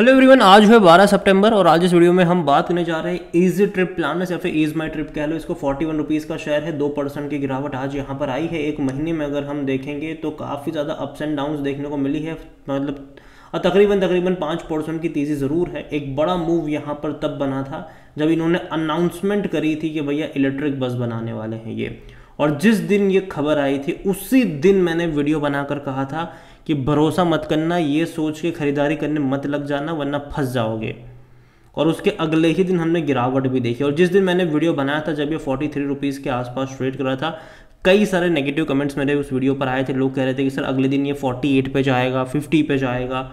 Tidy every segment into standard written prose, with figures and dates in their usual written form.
Hello everyone, आज है 12 सितंबर और आज इस वीडियो में हम बात करने जा रहे हैं ईजी ट्रिप प्लानर्स या फिर ईज माई ट्रिप कह लो। इसको 41 रुपीज़ का शेयर है, 2% की गिरावट आज यहाँ पर आई है। एक महीने में अगर हम देखेंगे तो काफ़ी ज़्यादा अप्स एंड डाउन्स देखने को मिली है। मतलब तकरीबन 5% की तेज़ी ज़रूर है। एक बड़ा मूव यहाँ पर तब बना था जब इन्होंने अनाउंसमेंट करी थी कि भैया इलेक्ट्रिक बस बनाने वाले हैं ये, और जिस दिन ये खबर आई थी उसी दिन मैंने वीडियो बनाकर कहा था कि भरोसा मत करना, ये सोच के खरीदारी करने मत लग जाना वरना फंस जाओगे। और उसके अगले ही दिन हमने गिरावट भी देखी। और जिस दिन मैंने वीडियो बनाया था जब ये 43 रुपीज़ के आसपास ट्रेड कर रहा था, कई सारे नेगेटिव कमेंट्स मेरे उस वीडियो पर आए थे। लोग कह रहे थे कि सर अगले दिन ये 48 पे जाएगा, 50 पे जाएगा।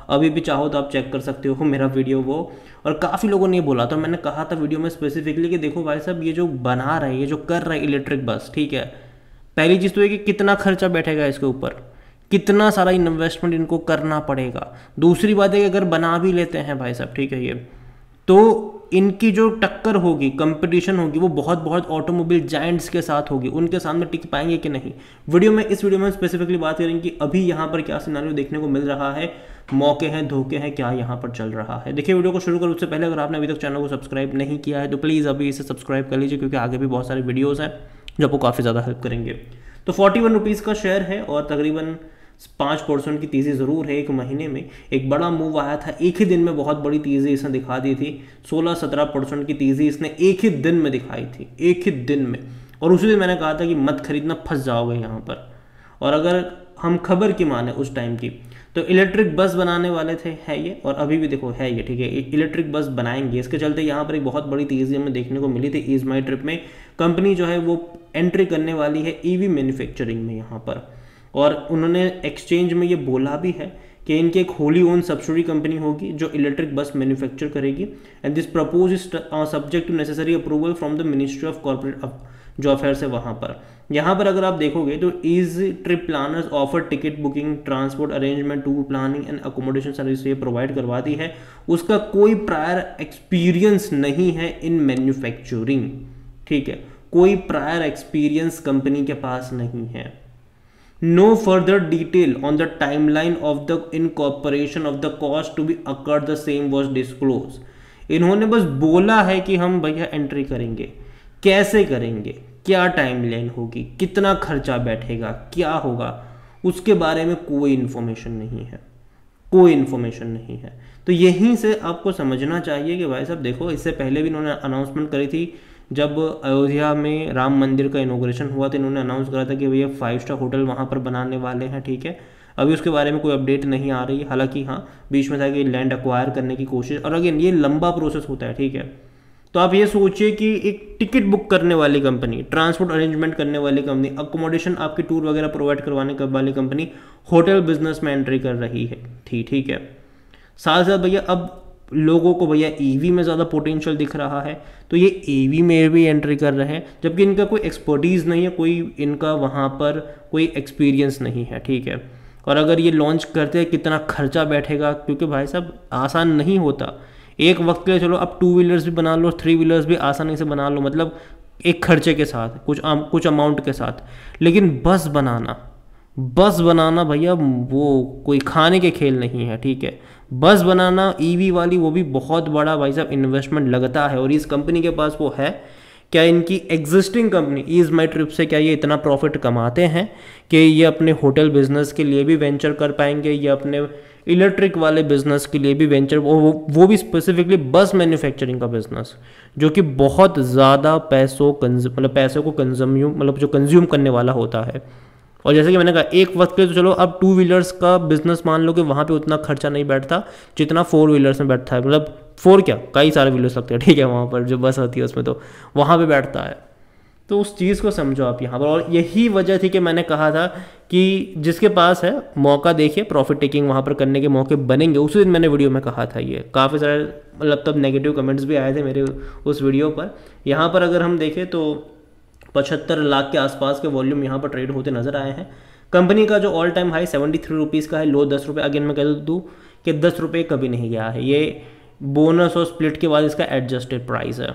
अभी भी चाहो तो आप चेक कर सकते हो मेरा वीडियो वो। और काफ़ी लोगों ने बोला, तो मैंने कहा था वीडियो में स्पेसिफिकली कि देखो भाई साहब, ये जो बना रहे हैं, ये जो कर रहे हैं इलेक्ट्रिक बस, ठीक है, पहली चीज़ तो है कि कितना खर्चा बैठेगा इसके ऊपर, कितना सारा इन्वेस्टमेंट इनको करना पड़ेगा। दूसरी बात है कि अगर बना भी लेते हैं भाई साहब, ठीक है, ये तो इनकी जो टक्कर होगी, कंपटीशन होगी, वो बहुत बहुत ऑटोमोबाइल जायंट्स के साथ होगी। उनके सामने टिक पाएंगे कि नहीं, इस वीडियो में स्पेसिफिकली बात करेंगे कि अभी यहाँ पर क्या सिनेरियो देखने को मिल रहा है, मौके हैं, धोखे हैं, क्या यहाँ पर चल रहा है। देखिए वीडियो को शुरू करूँ उससे पहले अगर आपने अभी तक चैनल को सब्सक्राइब नहीं किया है तो प्लीज़ अभी इसे सब्सक्राइब कर लीजिए, क्योंकि आगे भी बहुत सारे वीडियोज़ हैं जो आपको काफ़ी ज़्यादा हेल्प करेंगे। तो 41 रुपीज़ का शेयर है और तकरीबन 5% की तेज़ी ज़रूर है। एक महीने में एक बड़ा मूव आया था, एक ही दिन में बहुत बड़ी तेज़ी इसने दिखा दी थी। 16-17% की तेज़ी इसने एक ही दिन में दिखाई थी, एक ही दिन में। और उसी दिन मैंने कहा था कि मत खरीदना, फंस जाओगे यहाँ पर। और अगर हम खबर की माने उस टाइम की, तो इलेक्ट्रिक बस बनाने वाले थे, है ये, और अभी भी देखो है ये, ठीक है, इलेक्ट्रिक बस बनाएंगे। इसके चलते यहाँ पर एक बहुत बड़ी तेज़ी हमें देखने को मिली थी। ईज माई ट्रिप में कंपनी जो है वो एंट्री करने वाली है ईवी मैन्युफैक्चरिंग में यहाँ पर। और उन्होंने एक्सचेंज में ये बोला भी है कि इनकी एक होली ओन सब्सिडी कंपनी होगी जो इलेक्ट्रिक बस मैन्युफैक्चर करेगी। And this propose is subject to necessary approval from the ministry of corporate जो अफेयर्स है वहाँ पर। यहाँ पर अगर आप देखोगे तो Easy Trip Planners offer ticket booking, transport arrangement, tour planning and accommodation service ये प्रोवाइड करवा दी है। उसका कोई प्रायर एक्सपीरियंस नहीं है इन मैन्युफैक्चरिंग, ठीक है, कोई प्रायर एक्सपीरियंस कंपनी के पास नहीं है। No further detail on the timeline of the incorporation of the cost to be occurred the same was disclosed। इन्होंने बस बोला है कि हम भैया एंट्री करेंगे, कैसे करेंगे, क्या टाइमलाइन होगी, कितना खर्चा बैठेगा, क्या होगा, उसके बारे में कोई इन्फॉर्मेशन नहीं है, कोई इन्फॉर्मेशन नहीं है। तो यहीं से आपको समझना चाहिए कि भाई साहब देखो, इससे पहले भी इन्होंने अनाउंसमेंट करी थी जब अयोध्या में राम मंदिर का इनॉग्रेशन हुआ, तो इन्होंने अनाउंस करा था कि भैया 5 स्टार होटल वहाँ पर बनाने वाले हैं, ठीक है। अभी उसके बारे में कोई अपडेट नहीं आ रही। हालांकि हाँ, बीच में था कि लैंड एक्वायर करने की कोशिश, और अगेन ये लंबा प्रोसेस होता है, ठीक है। तो आप ये सोचिए कि एक टिकट बुक करने वाली कंपनी, ट्रांसपोर्ट अरेंजमेंट करने वाली कंपनी, अकोमोडेशन आपकी टूर वगैरह प्रोवाइड करवाने वाली कंपनी होटल बिजनेस में एंट्री कर रही है, ठीक है। साथ साथ भैया अब लोगों को भैया ईवी में ज़्यादा पोटेंशियल दिख रहा है, तो ये ईवी में भी एंट्री कर रहे हैं, जबकि इनका कोई एक्सपर्टीज़ नहीं है, कोई इनका वहाँ पर कोई एक्सपीरियंस नहीं है, ठीक है। और अगर ये लॉन्च करते हैं कितना खर्चा बैठेगा, क्योंकि भाई साहब आसान नहीं होता। एक वक्त के लिए चलो अब 2 व्हीलर्स भी बना लो, 3 व्हीलर्स भी आसानी से बना लो, मतलब एक खर्चे के साथ, कुछ अमाउंट के साथ। लेकिन बस बनाना भैया वो कोई खाने के खेल नहीं है, ठीक है। बस बनाना ईवी वाली, वो भी बहुत बड़ा भाई साहब इन्वेस्टमेंट लगता है। और इस कंपनी के पास वो है क्या? इनकी एग्जिस्टिंग कंपनी ईज माई ट्रिप से क्या ये इतना प्रॉफिट कमाते हैं कि ये अपने होटल बिजनेस के लिए भी वेंचर कर पाएंगे, या अपने इलेक्ट्रिक वाले बिजनेस के लिए भी वेंचर, वो भी स्पेसिफिकली बस मैन्युफैक्चरिंग का बिजनेस, जो कि बहुत ज़्यादा पैसों को कंज्यूम करने वाला होता है। और जैसे कि मैंने कहा, एक वक्त के तो चलो अब 2 व्हीलर्स का बिजनेस मान लो कि वहाँ पे उतना खर्चा नहीं बैठता जितना 4 व्हीलर्स में बैठता है, मतलब 4 क्या, कई सारे व्हीलर्स लगते हैं, ठीक है, वहाँ पर जो बस होती है उसमें तो वहाँ पे बैठता है। तो उस चीज़ को समझो आप यहाँ पर। और यही वजह थी कि मैंने कहा था कि जिसके पास है मौका देखिए, प्रॉफिट टेकिंग वहाँ पर करने के मौके बनेंगे। उसी दिन मैंने वीडियो में कहा था ये। काफ़ी सारे मतलब तब नेगेटिव कमेंट्स भी आए थे मेरे उस वीडियो पर। यहाँ पर अगर हम देखें तो 75 लाख के आसपास के वॉल्यूम यहाँ पर ट्रेड होते नजर आए हैं। कंपनी का जो ऑल टाइम हाई 73 रुपीज़ का है, लो 10 रुपये। अगेन मैं कह दूँ कि 10 रुपये कभी नहीं गया है, ये बोनस और स्प्लिट के बाद इसका एडजस्टेड प्राइस है।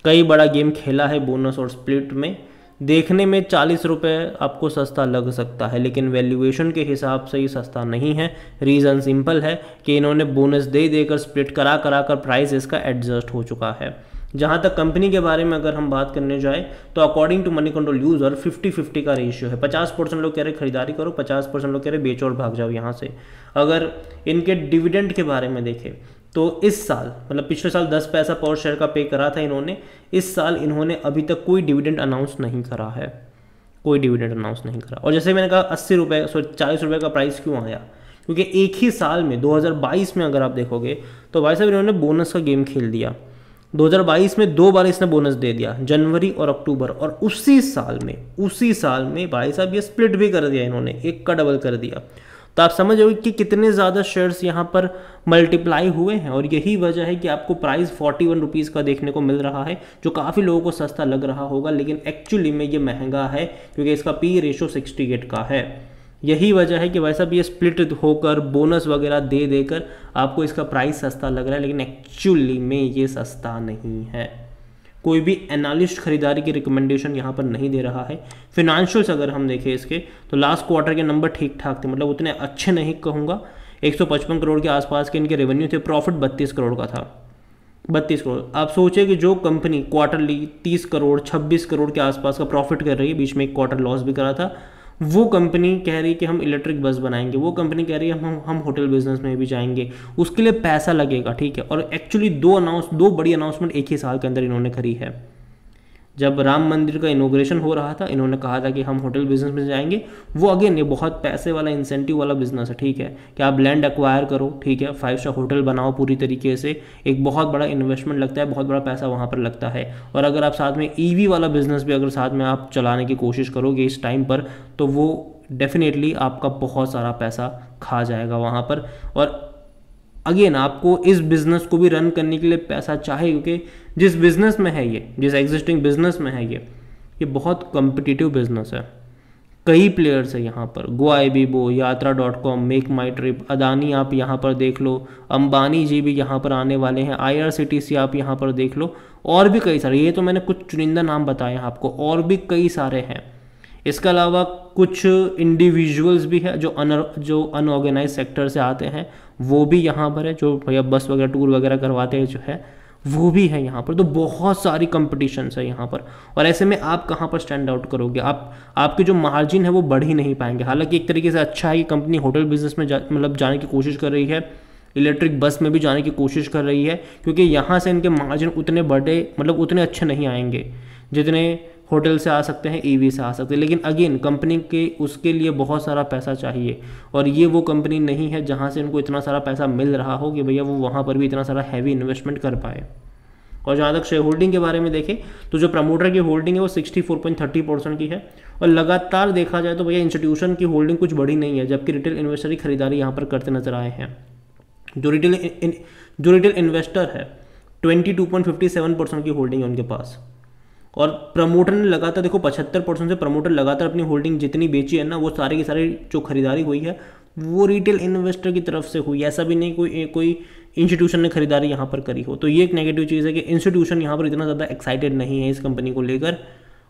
कई बड़ा गेम खेला है बोनस और स्प्लिट में, देखने में 40 रुपये आपको सस्ता लग सकता है, लेकिन वैल्यूएशन के हिसाब से ये सस्ता नहीं है। रीज़न सिंपल है कि इन्होंने बोनस दे देकर स्प्लिट करा कर प्राइस इसका एडजस्ट हो चुका है। जहाँ तक कंपनी के बारे में अगर हम बात करने जाए तो according to Money Control user 50-50 का रेशियो है। 50% लोग कह रहे खरीदारी करो, 50% लोग कह रहे बेचो और भाग जाओ यहाँ से। अगर इनके डिविडेंड के बारे में देखें तो इस साल मतलब पिछले साल 10 पैसा पर शेयर का पे करा था इन्होंने, इस साल इन्होंने अभी तक कोई डिविडेंड अनाउंस नहीं करा है, कोई डिविडेंड अनाउंस नहीं करा। और जैसे मैंने कहा 80 रुपये 40 रुपये का प्राइस क्यों आया, क्योंकि एक ही साल में 2022 में अगर आप देखोगे तो भाई साहब इन्होंने बोनस का गेम खेल दिया। 2022 में 2 बार इसने बोनस दे दिया, जनवरी और अक्टूबर, और उसी साल में भाई साहब ये स्प्लिट भी कर दिया इन्होंने, एक का डबल कर दिया। तो आप समझ जाओगे कि कितने ज़्यादा शेयर्स यहाँ पर मल्टीप्लाई हुए हैं, और यही वजह है कि आपको प्राइस 41 रुपीज़ का देखने को मिल रहा है, जो काफ़ी लोगों को सस्ता लग रहा होगा, लेकिन एक्चुअली में ये महंगा है क्योंकि इसका पी रेशो 68 का है। यही वजह है कि भाई साहब ये स्प्लिट होकर बोनस वगैरह दे देकर आपको इसका प्राइस सस्ता लग रहा है, लेकिन एक्चुअली में ये सस्ता नहीं है। कोई भी एनालिस्ट खरीदारी की रिकमेंडेशन यहाँ पर नहीं दे रहा है। फिनेंशियल्स अगर हम देखें इसके तो लास्ट क्वार्टर के नंबर ठीक ठाक थे, मतलब उतने अच्छे नहीं कहूँगा। 155 करोड़ के आसपास के इनके रेवेन्यू थे, प्रॉफिट 32 करोड़ का था, 32 करोड़। आप सोचिए कि जो कंपनी क्वार्टरली 30 करोड़ 26 करोड़ के आसपास का प्रॉफिट कर रही है, बीच में एक क्वार्टर लॉस भी करा था, वो कंपनी कह रही है कि हम इलेक्ट्रिक बस बनाएंगे, वो कंपनी कह रही है हम होटल बिजनेस में भी जाएंगे, उसके लिए पैसा लगेगा, ठीक है। और एक्चुअली दो बड़ी अनाउंसमेंट एक ही साल के अंदर इन्होंने करी है। जब राम मंदिर का इनोग्रेशन हो रहा था, इन्होंने कहा था कि हम होटल बिजनेस में जाएंगे। वो अगेन ये बहुत पैसे वाला इंसेंटिव वाला बिजनेस है, ठीक है, कि आप लैंड एक्वायर करो, ठीक है, 5 स्टार होटल बनाओ पूरी तरीके से, एक बहुत बड़ा इन्वेस्टमेंट लगता है, बहुत बड़ा पैसा वहाँ पर लगता है। और अगर आप साथ में ईवी वाला बिजनेस भी अगर साथ में आप चलाने की कोशिश करोगे इस टाइम पर, तो वो डेफिनेटली आपका बहुत सारा पैसा खा जाएगा वहाँ पर। और अगेन आपको इस बिज़नेस को भी रन करने के लिए पैसा चाहिए, क्योंकि जिस बिज़नेस में है ये, जिस एग्जिस्टिंग बिज़नेस में है ये बहुत कम्पिटिटिव बिज़नेस है। कई प्लेयर्स है यहाँ पर, गोआईबीबो, यात्रा.com, मेक माई ट्रिप, अदानी आप यहाँ पर देख लो, अंबानी जी भी यहाँ पर आने वाले हैं, IRCTC आप यहाँ पर देख लो, और भी कई सारे। ये तो मैंने कुछ चुनिंदा नाम बताए हैं आपको, और भी कई सारे हैं। इसके अलावा कुछ इंडिविजुअल्स भी है जो अनऑर्गेनाइज सेक्टर से आते हैं, वो भी यहाँ पर है, जो भैया बस वगैरह टूर वगैरह करवाते हैं जो है, वो भी है यहाँ पर। तो बहुत सारी कंपटीशंस है यहाँ पर, और ऐसे में आप कहाँ पर स्टैंड आउट करोगे? आपके जो मार्जिन है वो बढ़ ही नहीं पाएंगे। हालांकि एक तरीके से अच्छा है कि कंपनी होटल बिजनेस में मतलब जाने की कोशिश कर रही है, इलेक्ट्रिक बस में भी जाने की कोशिश कर रही है, क्योंकि यहाँ से इनके मार्जिन उतने बड़े मतलब उतने अच्छे नहीं आएंगे जितने होटल से आ सकते हैं, ईवी से आ सकते हैं। लेकिन अगेन कंपनी के उसके लिए बहुत सारा पैसा चाहिए, और ये वो कंपनी नहीं है जहाँ से इनको इतना सारा पैसा मिल रहा हो कि भैया वो वहाँ पर भी इतना सारा हैवी इन्वेस्टमेंट कर पाए। और जहाँ तक शेयर होल्डिंग के बारे में देखें तो जो प्रमोटर की होल्डिंग है वो 64.30% की है, और लगातार देखा जाए तो भैया इंस्टीट्यूशन की होल्डिंग कुछ बड़ी नहीं है, जबकि रिटेल इन्वेस्टर की खरीदारी यहाँ पर करते नजर आए हैं। जो रिटेल इन्वेस्टर है 22.57% की होल्डिंग है उनके पास, और प्रमोटर ने लगातार देखो 75% से प्रमोटर लगातार अपनी होल्डिंग जितनी बेची है ना, वो सारी की सारी जो खरीदारी हुई है वो रिटेल इन्वेस्टर की तरफ से हुई। ऐसा भी नहीं कोई इंस्टीट्यूशन ने खरीदारी यहाँ पर करी हो। तो ये एक नेगेटिव चीज़ है कि इंस्टीट्यूशन यहाँ पर इतना ज़्यादा एक्साइटेड नहीं है इस कंपनी को लेकर,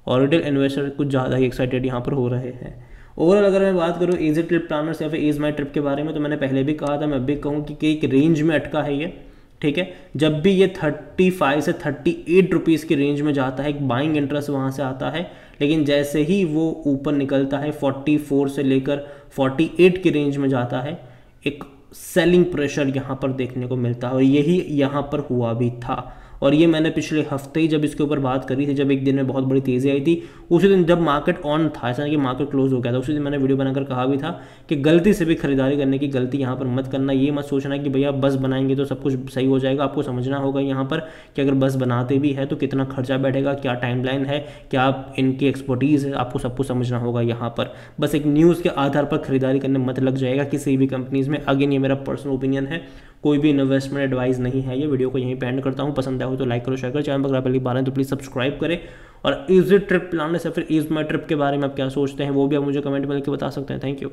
और रिटेल इन्वेस्टर कुछ ज़्यादा ही एक्साइटेड यहाँ पर हो रहे हैं। ओवरऑल अगर मैं बात करूँ इजी ट्रिप प्लानर्स या फिर इज माई ट्रिप के बारे में, तो मैंने पहले भी कहा था, मैं अभी कहूँ कि एक रेंज में अटका है ये, ठीक है। जब भी ये 35 से 38 रुपीज़ की रेंज में जाता है, एक बाइंग इंटरेस्ट वहाँ से आता है, लेकिन जैसे ही वो ऊपर निकलता है 44 से लेकर 48 की रेंज में जाता है, एक सेलिंग प्रेशर यहाँ पर देखने को मिलता है, और यही यहाँ पर हुआ भी था। और ये मैंने पिछले हफ्ते ही जब इसके ऊपर बात करी थी, जब एक दिन में बहुत बड़ी तेज़ी आई थी, उसी दिन जब मार्केट ऑन था, ऐसा नहीं कि मार्केट क्लोज हो गया था, उसी दिन मैंने वीडियो बनाकर कहा भी था कि गलती से भी खरीदारी करने की गलती यहाँ पर मत करना। ये मत सोचना कि भैया बस बनाएंगे तो सब कुछ सही हो जाएगा। आपको समझना होगा यहाँ पर कि अगर बस बनाते भी है तो कितना खर्चा बैठेगा, क्या टाइमलाइन है, क्या आप इनकी एक्सपर्टीज़ है, आपको सब कुछ समझना होगा यहाँ पर। बस एक न्यूज़ के आधार पर खरीदारी करने मत लग जाएगा किसी भी कंपनीज़ में। अगेन ये मेरा पर्सनल ओपिनियन है, कोई भी इन्वेस्टमेंट एडवाइस नहीं है। ये वीडियो को यहीं पे एंड करता हूँ। पसंद आया हो तो लाइक करो, शेयर करो, चैनल पर अगर पहली बार है तो प्लीज़ सब्सक्राइब करें। और इजी ट्रिप प्लान या फिर इज माई ट्रिप के बारे में आप क्या सोचते हैं वो भी आप मुझे कमेंट में लिख के बता सकते हैं। Thank you.